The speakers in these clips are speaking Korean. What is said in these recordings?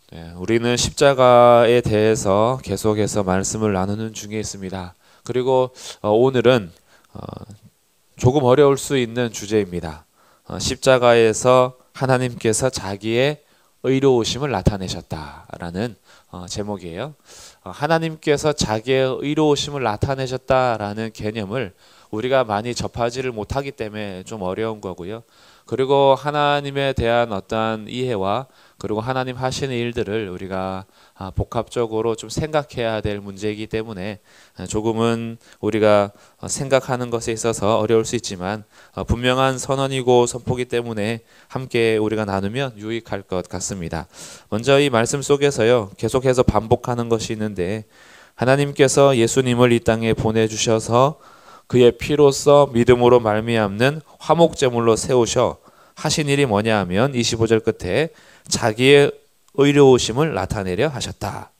네, 우리는 십자가에 대해서 계속해서 말씀을 나누는 중에 있습니다. 그리고 오늘은 어, 조금 어려울 수 있는 주제입니다. 십자가에서 하나님께서 자기의 의로우심을 나타내셨다라는 제목이에요. 하나님께서 자기의 의로우심을 나타내셨다라는 개념을 우리가 많이 접하지를 못하기 때문에 좀 어려운 거고요. 그리고 하나님에 대한 어떠한 이해와 그리고 하나님 하시는 일들을 우리가 복합적으로 좀 생각해야 될 문제이기 때문에 조금은 우리가 생각하는 것에 있어서 어려울 수 있지만 분명한 선언이고 선포기 때문에 함께 우리가 나누면 유익할 것 같습니다. 먼저 이 말씀 속에서요, 계속해서 반복하는 것이 있는데, 하나님께서 예수님을 이 땅에 보내주셔서 그의 피로써 믿음으로 말미암는 화목제물로 세우셔 하신 일이 뭐냐 하면 25절 끝에 자기의 의로우심을 나타내려 하셨다.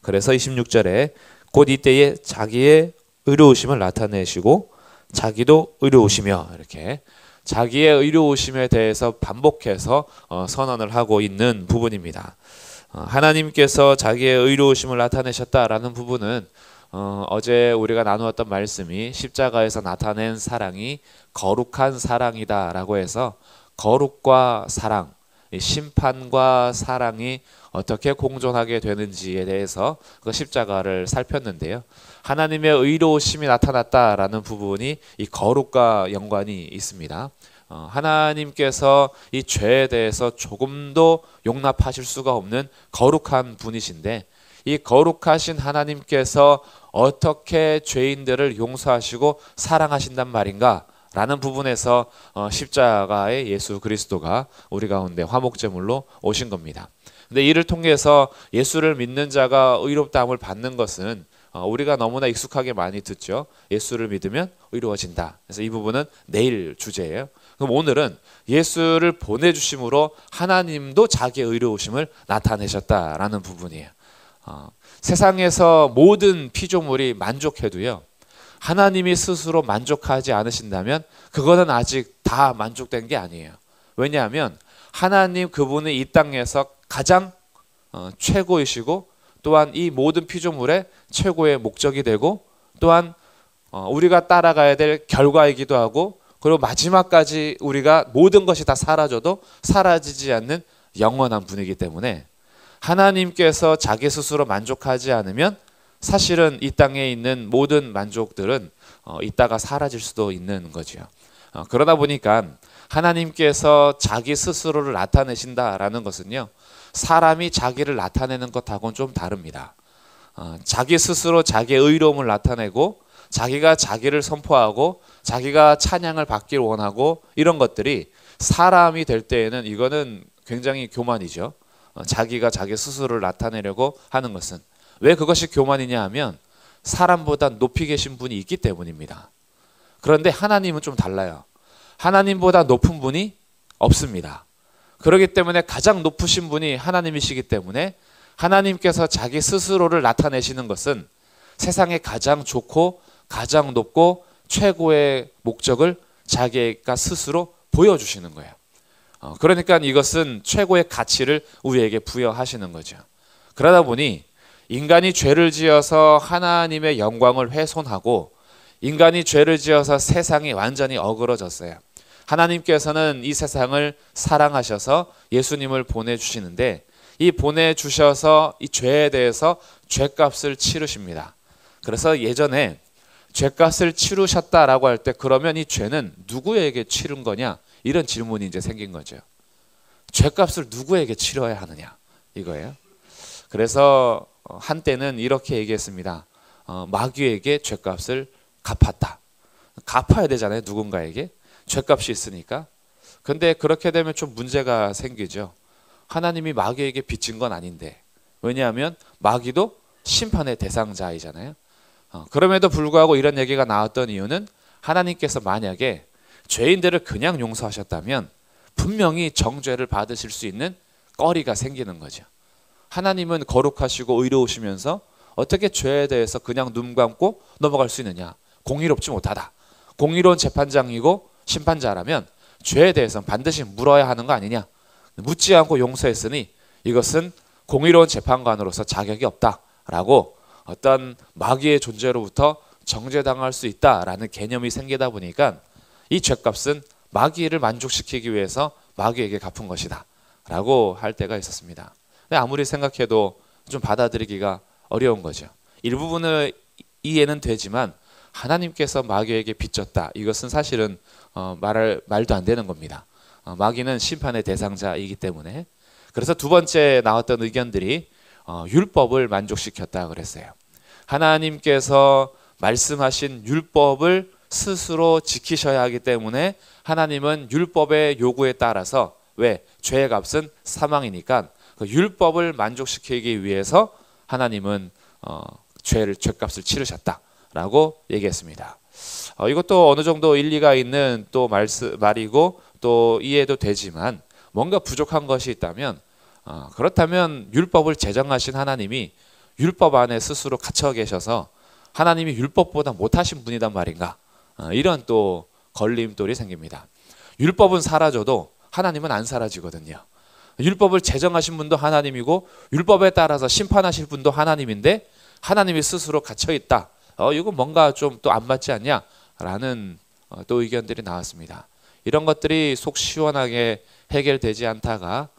그래서 26절에 곧 이때에 자기의 의로우심을 나타내시고 자기도 의로우시며, 이렇게 자기의 의로우심에 대해서 반복해서 선언을 하고 있는 부분입니다. 하나님께서 자기의 의로우심을 나타내셨다라는 부분은 어제 우리가 나누었던 말씀이 십자가에서 나타낸 사랑이 거룩한 사랑이다라고 해서 거룩과 사랑, 심판과 사랑이 어떻게 공존하게 되는지에 대해서 그 십자가를 살폈는데요. 하나님의 의로우심이 나타났다라는 부분이 이 거룩과 연관이 있습니다. 하나님께서 이 죄에 대해서 조금도 용납하실 수가 없는 거룩한 분이신데, 이 거룩하신 하나님께서 어떻게 죄인들을 용서하시고 사랑하신단 말인가 라는 부분에서 십자가의 예수 그리스도가 우리 가운데 화목제물로 오신 겁니다. 근데 이를 통해서 예수를 믿는 자가 의롭다함을 받는 것은 우리가 너무나 익숙하게 많이 듣죠. 예수를 믿으면 의로워진다. 그래서 이 부분은 내일 주제예요. 그럼 오늘은 예수를 보내주심으로 하나님도 자기의 의로우심을 나타내셨다라는 부분이에요. 세상에서 모든 피조물이 만족해도요, 하나님이 스스로 만족하지 않으신다면 그거는 아직 다 만족된 게 아니에요. 왜냐하면 하나님 그분이 이 땅에서 가장 최고이시고, 또한 이 모든 피조물의 최고의 목적이 되고, 또한 우리가 따라가야 될 결과이기도 하고, 그리고 마지막까지 우리가 모든 것이 다 사라져도 사라지지 않는 영원한 분이기 때문에 하나님께서 자기 스스로 만족하지 않으면 사실은 이 땅에 있는 모든 만족들은 이따가 사라질 수도 있는 거죠. 그러다 보니까 하나님께서 자기 스스로를 나타내신다라는 것은요, 사람이 자기를 나타내는 것하고는 좀 다릅니다. 자기 스스로 자기의 의로움을 나타내고 자기가 자기를 선포하고 자기가 찬양을 받기를 원하고, 이런 것들이 사람이 될 때에는 이거는 굉장히 교만이죠. 자기가 자기 스스로를 나타내려고 하는 것은. 왜 그것이 교만이냐 하면 사람보다 높이 계신 분이 있기 때문입니다. 그런데 하나님은 좀 달라요. 하나님보다 높은 분이 없습니다. 그렇기 때문에 가장 높으신 분이 하나님이시기 때문에 하나님께서 자기 스스로를 나타내시는 것은 세상에 가장 좋고 가장 높고 최고의 목적을 자기가 스스로 보여주시는 거예요. 그러니까 이것은 최고의 가치를 우리에게 부여하시는 거죠. 그러다 보니 인간이 죄를 지어서 하나님의 영광을 훼손하고, 인간이 죄를 지어서 세상이 완전히 어그러졌어요. 하나님께서는 이 세상을 사랑하셔서 예수님을 보내주시는데, 이 보내주셔서 이 죄에 대해서 죄값을 치르십니다. 그래서 예전에 죄값을 치르셨다라고 할 때, 그러면 이 죄는 누구에게 치른 거냐, 이런 질문이 이제 생긴 거죠. 죄값을 누구에게 치러야 하느냐, 이거예요. 그래서 한때는 이렇게 얘기했습니다. 마귀에게 죄값을 갚았다. 갚아야 되잖아요, 누군가에게. 죄값이 있으니까. 근데 그렇게 되면 좀 문제가 생기죠. 하나님이 마귀에게 빚진 건 아닌데. 왜냐하면 마귀도 심판의 대상자이잖아요. 그럼에도 불구하고 이런 얘기가 나왔던 이유는, 하나님께서 만약에 죄인들을 그냥 용서하셨다면 분명히 정죄를 받으실 수 있는 거리가 생기는 거죠. 하나님은 거룩하시고 의로우시면서 어떻게 죄에 대해서 그냥 눈 감고 넘어갈 수 있느냐. 공의롭지 못하다. 공의로운 재판장이고 심판자라면 죄에 대해서는 반드시 물어야 하는 거 아니냐. 묻지 않고 용서했으니 이것은 공의로운 재판관으로서 자격이 없다라고 어떤 마귀의 존재로부터 정죄당할 수 있다라는 개념이 생기다 보니까 이 죄값은 마귀를 만족시키기 위해서 마귀에게 갚은 것이다 라고 할 때가 있었습니다. 근데 아무리 생각해도 좀 받아들이기가 어려운 거죠. 일부분은 이해는 되지만 하나님께서 마귀에게 빚졌다, 이것은 사실은 말도 안 되는 겁니다. 마귀는 심판의 대상자이기 때문에. 그래서 두 번째 나왔던 의견들이 율법을 만족시켰다 그랬어요. 하나님께서 말씀하신 율법을 스스로 지키셔야 하기 때문에 하나님은 율법의 요구에 따라서, 왜? 죄의 값은 사망이니까 그 율법을 만족시키기 위해서 하나님은 죄값을 치르셨다라고 얘기했습니다. 이것도 어느 정도 일리가 있는 또 말이고 또 이해도 되지만 뭔가 부족한 것이 있다면, 그렇다면 율법을 제정하신 하나님이 율법 안에 스스로 갇혀 계셔서 하나님이 율법보다 못하신 분이단 말인가? 이런 또 걸림돌이 생깁니다. 율법은 사라져도 하나님은 안 사라지거든요. 율법을 제정하신 분도 하나님이고 율법에 따라서 심판하실 분도 하나님인데 하나님이 스스로 갇혀 있다. 이거 뭔가 좀 또 안 맞지 않냐라는 또 의견들이 나왔습니다. 이런 것들이 속 시원하게 해결되지 않다가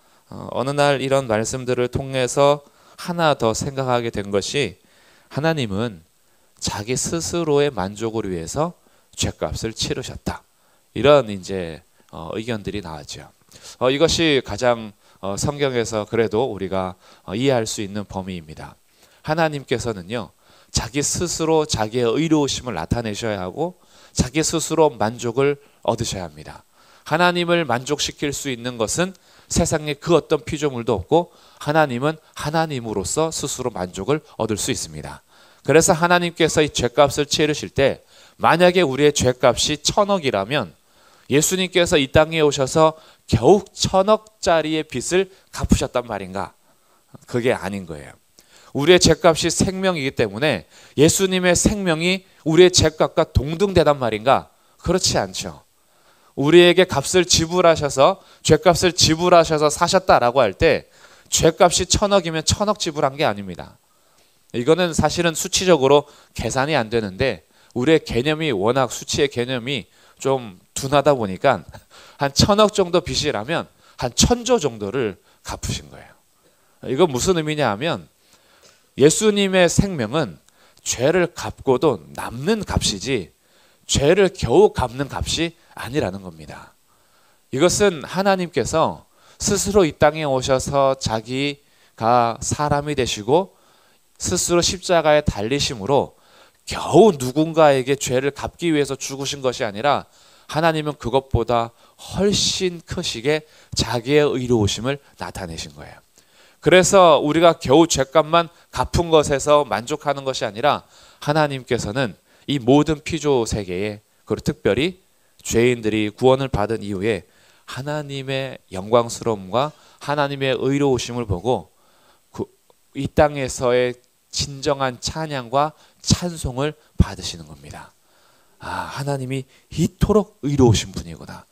어느 날 이런 말씀들을 통해서 하나 더 생각하게 된 것이, 하나님은 자기 스스로의 만족을 위해서 죄값을 치르셨다. 이런 이제 의견들이 나왔죠. 이것이 가장 성경에서 그래도 우리가 이해할 수 있는 범위입니다. 하나님께서는요, 자기 스스로 자기의 의로우심을 나타내셔야 하고 자기 스스로 만족을 얻으셔야 합니다. 하나님을 만족시킬 수 있는 것은 세상에 그 어떤 피조물도 없고 하나님은 하나님으로서 스스로 만족을 얻을 수 있습니다. 그래서 하나님께서 이 죄값을 치르실 때 만약에 우리의 죄값이 1,000억이라면 예수님께서 이 땅에 오셔서 겨우 1,000억짜리의 빚을 갚으셨단 말인가? 그게 아닌 거예요. 우리의 죄값이 생명이기 때문에 예수님의 생명이 우리의 죄값과 동등되단 말인가? 그렇지 않죠. 우리에게 값을 지불하셔서 죄값을 지불하셔서 사셨다라고 할 때 죄값이 1,000억이면 1,000억 지불한 게 아닙니다. 이거는 사실은 수치적으로 계산이 안 되는데 우리의 개념이 워낙 수치의 개념이 좀 둔하다 보니까 한 1,000억 정도 빚이라면 한 1,000조 정도를 갚으신 거예요. 이건 무슨 의미냐 하면 예수님의 생명은 죄를 갚고도 남는 값이지 죄를 겨우 갚는 값이 아니라는 겁니다. 이것은 하나님께서 스스로 이 땅에 오셔서 자기가 사람이 되시고 스스로 십자가에 달리심으로 겨우 누군가에게 죄를 갚기 위해서 죽으신 것이 아니라 하나님은 그것보다 훨씬 크시게 자기의 의로우심을 나타내신 거예요. 그래서 우리가 겨우 죄값만 갚은 것에서 만족하는 것이 아니라 하나님께서는 이 모든 피조 세계에, 그리고 특별히 죄인들이 구원을 받은 이후에 하나님의 영광스러움과 하나님의 의로우심을 보고 이 땅에서의 진정한 찬양과 찬송을 받으시는 겁니다. 하나님이 이토록 의로우신 분이구나.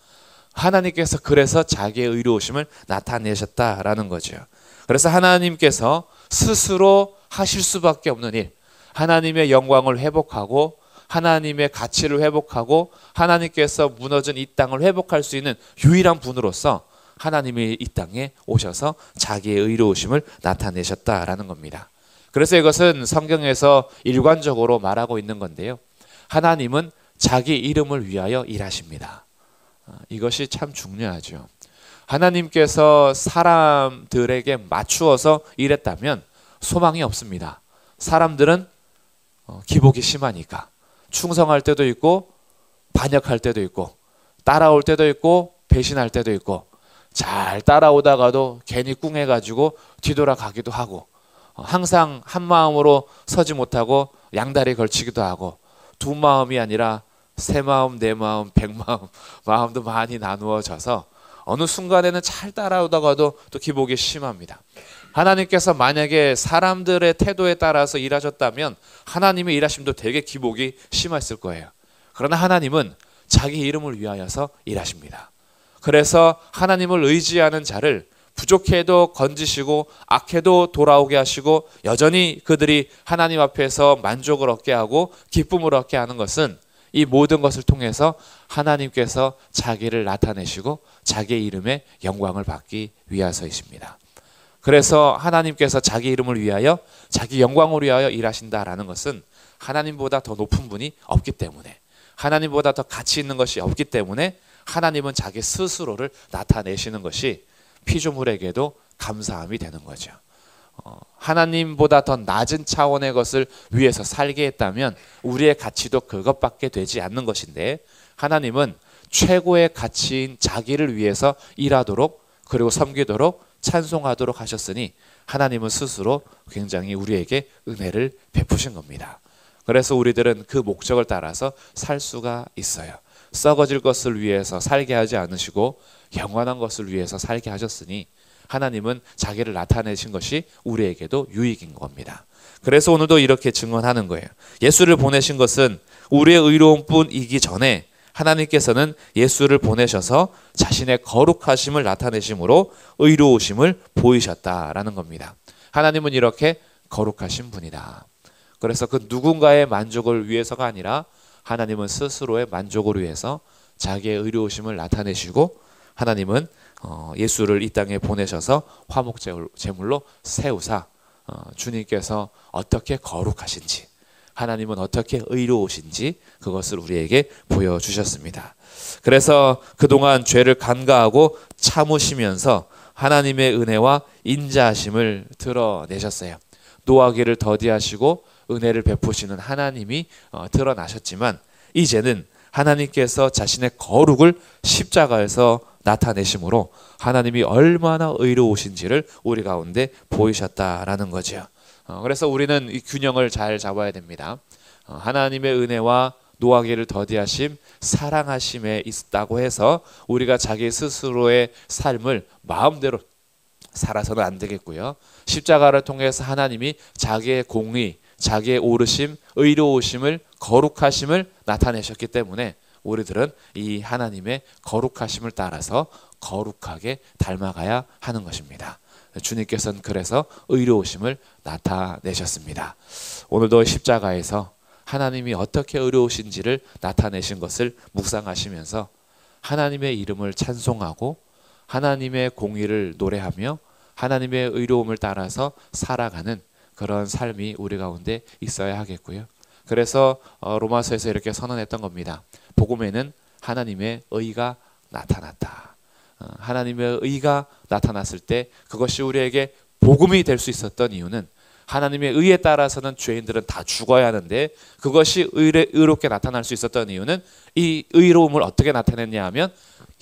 하나님께서 그래서 자기의 의로우심을 나타내셨다라는 거죠. 그래서 하나님께서 스스로 하실 수밖에 없는 일, 하나님의 영광을 회복하고 하나님의 가치를 회복하고 하나님께서 무너진 이 땅을 회복할 수 있는 유일한 분으로서 하나님이 이 땅에 오셔서 자기의 의로우심을 나타내셨다라는 겁니다. 그래서 이것은 성경에서 일관적으로 말하고 있는 건데요. 하나님은 자기 이름을 위하여 일하십니다. 이것이 참 중요하죠. 하나님께서 사람들에게 맞추어서 일했다면 소망이 없습니다. 사람들은 기복이 심하니까 충성할 때도 있고 반역할 때도 있고 따라올 때도 있고 배신할 때도 있고 잘 따라오다가도 괜히 꿍해가지고 뒤돌아가기도 하고 항상 한 마음으로 서지 못하고 양다리 걸치기도 하고 두 마음이 아니라 세 마음, 네 마음, 100마음 마음도 많이 나누어져서 어느 순간에는 잘 따라오다가도 또 기복이 심합니다. 하나님께서 만약에 사람들의 태도에 따라서 일하셨다면 하나님의 일하심도 되게 기복이 심했을 거예요. 그러나 하나님은 자기 이름을 위하여서 일하십니다. 그래서 하나님을 의지하는 자를 부족해도 건지시고 악해도 돌아오게 하시고 여전히 그들이 하나님 앞에서 만족을 얻게 하고 기쁨을 얻게 하는 것은 이 모든 것을 통해서 하나님께서 자기를 나타내시고 자기의 이름에 영광을 받기 위해서이십니다. 그래서 하나님께서 자기 이름을 위하여 자기 영광을 위하여 일하신다라는 것은 하나님보다 더 높은 분이 없기 때문에, 하나님보다 더 가치 있는 것이 없기 때문에 하나님은 자기 스스로를 나타내시는 것이 피조물에게도 감사함이 되는 거죠. 하나님보다 더 낮은 차원의 것을 위해서 살게 했다면 우리의 가치도 그것밖에 되지 않는 것인데, 하나님은 최고의 가치인 자기를 위해서 일하도록, 그리고 섬기도록, 찬송하도록 하셨으니 하나님은 스스로 굉장히 우리에게 은혜를 베푸신 겁니다. 그래서 우리들은 그 목적을 따라서 살 수가 있어요. 썩어질 것을 위해서 살게 하지 않으시고 영원한 것을 위해서 살게 하셨으니 하나님은 자기를 나타내신 것이 우리에게도 유익인 겁니다. 그래서 오늘도 이렇게 증언하는 거예요. 예수를 보내신 것은 우리의 의로운 뿐이기 전에 하나님께서는 예수를 보내셔서 자신의 거룩하심을 나타내심으로 의로우심을 보이셨다라는 겁니다. 하나님은 이렇게 거룩하신 분이다. 그래서 그 누군가의 만족을 위해서가 아니라 하나님은 스스로의 만족을 위해서 자기의 의로우심을 나타내시고, 하나님은 예수를 이 땅에 보내셔서 화목제물로 세우사 주님께서 어떻게 거룩하신지, 하나님은 어떻게 의로우신지 그것을 우리에게 보여주셨습니다. 그래서 그동안 죄를 간과하고 참으시면서 하나님의 은혜와 인자하심을 드러내셨어요. 노하기를 더디하시고 은혜를 베푸시는 하나님이 드러나셨지만, 이제는 하나님께서 자신의 거룩을 십자가에서 나타내심으로 하나님이 얼마나 의로우신지를 우리 가운데 보이셨다라는 거죠. 그래서 우리는 이 균형을 잘 잡아야 됩니다. 하나님의 은혜와 노하기를 더디하심, 사랑하심에 있다고 해서 우리가 자기 스스로의 삶을 마음대로 살아서는 안 되겠고요. 십자가를 통해서 하나님이 자기의 공의, 자기의 오르심, 의로우심을, 거룩하심을 나타내셨기 때문에 우리들은 이 하나님의 거룩하심을 따라서 거룩하게 닮아가야 하는 것입니다. 주님께서는 그래서 의로우심을 나타내셨습니다. 오늘도 십자가에서 하나님이 어떻게 의로우신지를 나타내신 것을 묵상하시면서 하나님의 이름을 찬송하고 하나님의 공의를 노래하며 하나님의 의로움을 따라서 살아가는 그런 삶이 우리 가운데 있어야 하겠고요. 그래서 로마서에서 이렇게 선언했던 겁니다. 복음에는 하나님의 의가 나타났다. 하나님의 의가 나타났을 때 그것이 우리에게 복음이 될 수 있었던 이유는, 하나님의 의에 따라서는 죄인들은 다 죽어야 하는데 그것이 의롭게 나타날 수 있었던 이유는, 이 의로움을 어떻게 나타냈냐 하면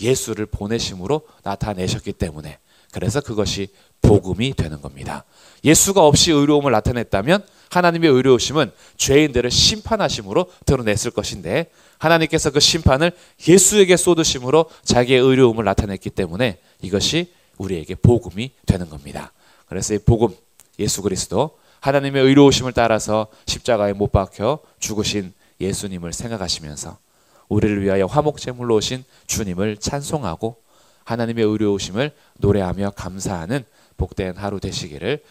예수를 보내심으로 나타내셨기 때문에, 그래서 그것이 복음이 되는 겁니다. 예수가 없이 의로움을 나타냈다면 하나님의 의로우심은 죄인들을 심판하심으로 드러냈을 것인데, 하나님께서 그 심판을 예수에게 쏟으심으로 자기의 의로움을 나타냈기 때문에 이것이 우리에게 복음이 되는 겁니다. 그래서 이 복음, 예수 그리스도, 하나님의 의로우심을 따라서 십자가에 못 박혀 죽으신 예수님을 생각하시면서 우리를 위하여 화목제물로 오신 주님을 찬송하고 하나님의 의로우심을 노래하며 감사하는 복된 하루 되시기를